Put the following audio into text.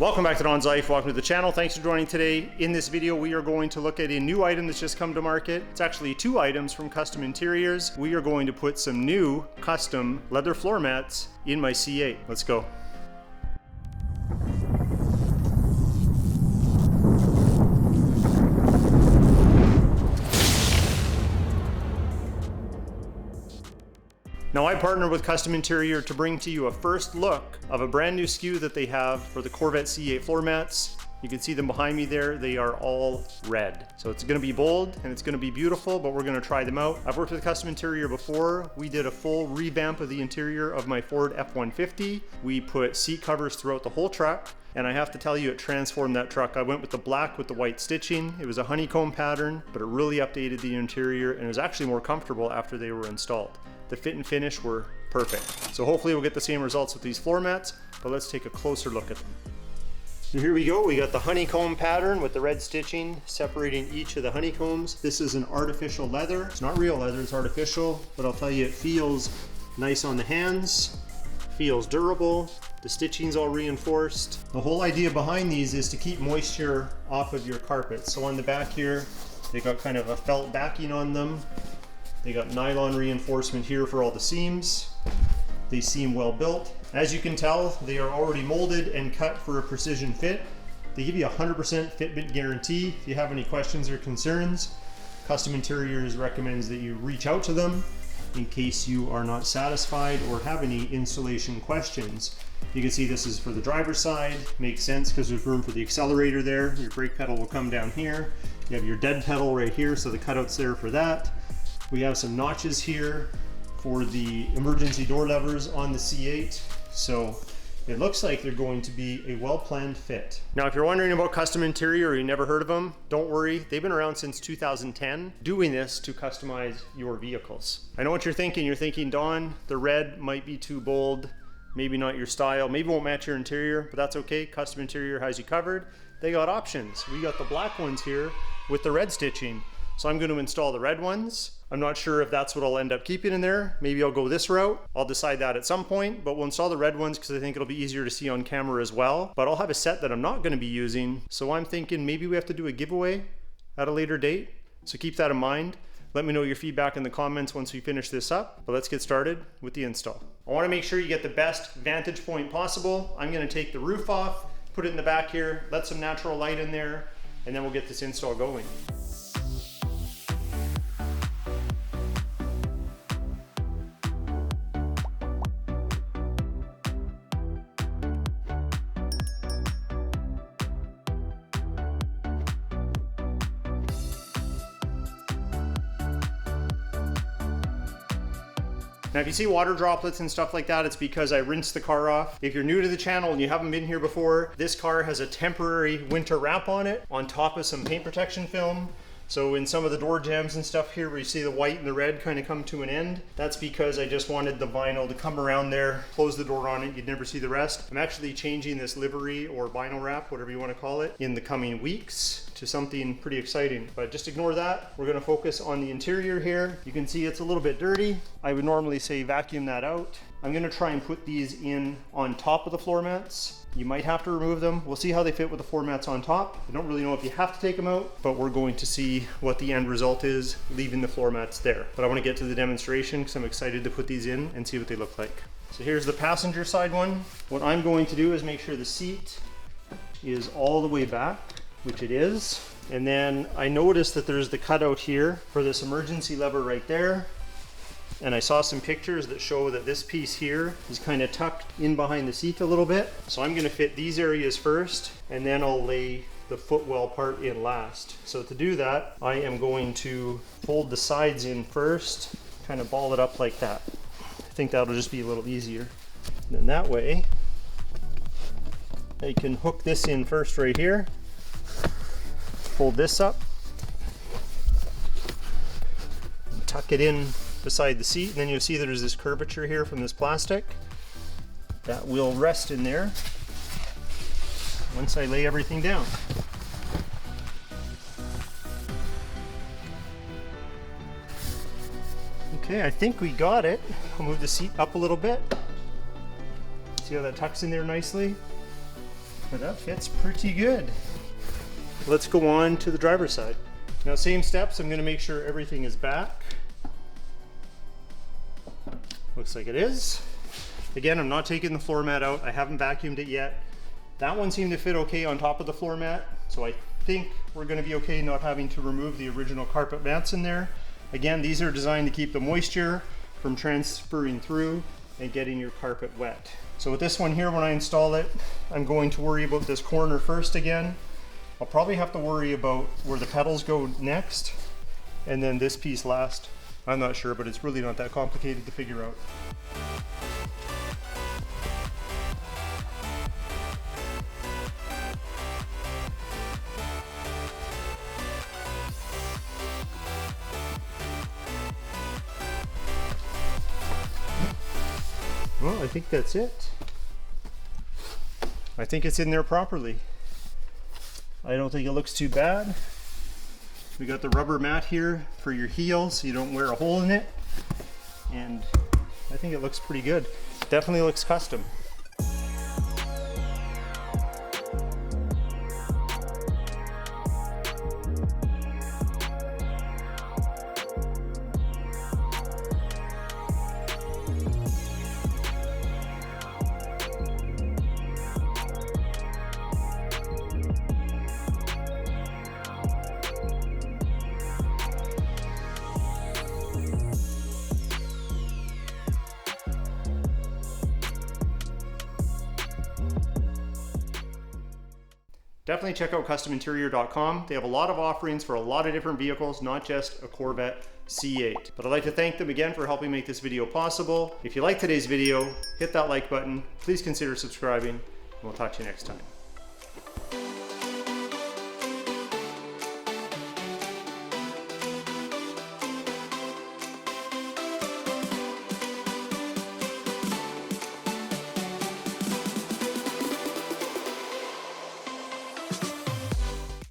Welcome back to Don's Life. Welcome to the channel. Thanks for joining today. In this video, we are going to look at a new item that's just come to market. It's actually two items from Kustom Interiors. We are going to put some new custom leather floor mats in my C8. Let's go. Now I partnered with Kustom Interior to bring to you a first look of a brand new SKU that they have for the Corvette C8 floor mats. You can see them behind me there. They are all red. So it's gonna be bold and it's gonna be beautiful, but we're gonna try them out. I've worked with Kustom Interior before. We did a full revamp of the interior of my Ford F-150. We put seat covers throughout the whole truck. And I have to tell you, it transformed that truck. I went with the black with the white stitching. It was a honeycomb pattern, but it really updated the interior and it was actually more comfortable after they were installed. The fit and finish were perfect. So hopefully we'll get the same results with these floor mats, but let's take a closer look at them. So here we go. We got the honeycomb pattern with the red stitching separating each of the honeycombs. This is an artificial leather. It's not real leather, it's artificial, but I'll tell you, it feels nice on the hands, feels durable. The stitching's all reinforced. The whole idea behind these is to keep moisture off of your carpet. So on the back here, they got kind of a felt backing on them. They got nylon reinforcement here for all the seams. They seem well built. As you can tell, they are already molded and cut for a precision fit. They give you a 100% fitment guarantee. If you have any questions or concerns, Kustom Interiors recommends that you reach out to them in case you are not satisfied or have any installation questions. You can see this is for the driver's side. Makes sense because there's room for the accelerator there. Your brake pedal will come down here. You have your dead pedal right here, so the cutout's there for that. We have some notches here for the emergency door levers on the C8. So it looks like they're going to be a well-planned fit. Now, if you're wondering about Kustom Interior or you never heard of them, don't worry. They've been around since 2010 doing this to customize your vehicles. I know what you're thinking. You're thinking, Don, the red might be too bold. Maybe not your style, maybe won't match your interior, but that's okay. Kustom Interior has you covered. They got options. We got the black ones here with the red stitching. So I'm going to install the red ones. I'm not sure if that's what I'll end up keeping in there. Maybe I'll go this route. I'll decide that at some point, but we'll install the red ones because I think it'll be easier to see on camera as well. But I'll have a set that I'm not going to be using. So I'm thinking maybe we have to do a giveaway at a later date. So keep that in mind. Let me know your feedback in the comments once we finish this up, but let's get started with the install. I want to make sure you get the best vantage point possible. I'm going to take the roof off, put it in the back here, let some natural light in there, and then we'll get this install going. Now, if you see water droplets and stuff like that, it's because I rinsed the car off. If you're new to the channel and you haven't been here before, this car has a temporary winter wrap on it on top of some paint protection film. So in some of the door jambs and stuff here where you see the white and the red kind of come to an end, that's because I just wanted the vinyl to come around there, close the door on it, you'd never see the rest. I'm actually changing this livery or vinyl wrap, whatever you want to call it, in the coming weeks to something pretty exciting. But just ignore that. We're going to focus on the interior here. You can see it's a little bit dirty. I would normally say vacuum that out. I'm going to try and put these in on top of the floor mats. You might have to remove them. We'll see how they fit with the floor mats on top. I don't really know if you have to take them out, but we're going to see what the end result is, leaving the floor mats there. But I want to get to the demonstration because I'm excited to put these in and see what they look like. So here's the passenger side one. What I'm going to do is make sure the seat is all the way back, which it is. And then I noticed that there's the cutout here for this emergency lever right there. And I saw some pictures that show that this piece here is kind of tucked in behind the seat a little bit. So I'm going to fit these areas first, and then I'll lay the footwell part in last. So to do that, I am going to fold the sides in first, kind of ball it up like that. I think that'll just be a little easier. And then that way, I can hook this in first right here, fold this up, and tuck it in beside the seat, and then you'll see that there's this curvature here from this plastic that will rest in there once I lay everything down. Okay, I think we got it. I'll move the seat up a little bit. See how that tucks in there nicely? but that fits pretty good. Let's go on to the driver's side. Now, same steps, I'm gonna make sure everything is back. Looks like it is. Again, I'm not taking the floor mat out. I haven't vacuumed it yet. That one seemed to fit okay on top of the floor mat, so I think we're gonna be okay not having to remove the original carpet mats in there. Again, these are designed to keep the moisture from transferring through and getting your carpet wet. So with this one here, when I install it, I'm going to worry about this corner first again. I'll probably have to worry about where the pedals go next, and then this piece last. I'm not sure, but it's really not that complicated to figure out. Well, I think that's it. I think it's in there properly. I don't think it looks too bad. We got the rubber mat here for your heel so you don't wear a hole in it. And I think it looks pretty good. Definitely looks custom. Definitely check out custominterior.com. They have a lot of offerings for a lot of different vehicles, not just a Corvette C8. But I'd like to thank them again for helping make this video possible. If you like today's video, hit that like button. Please consider subscribing, and we'll talk to you next time.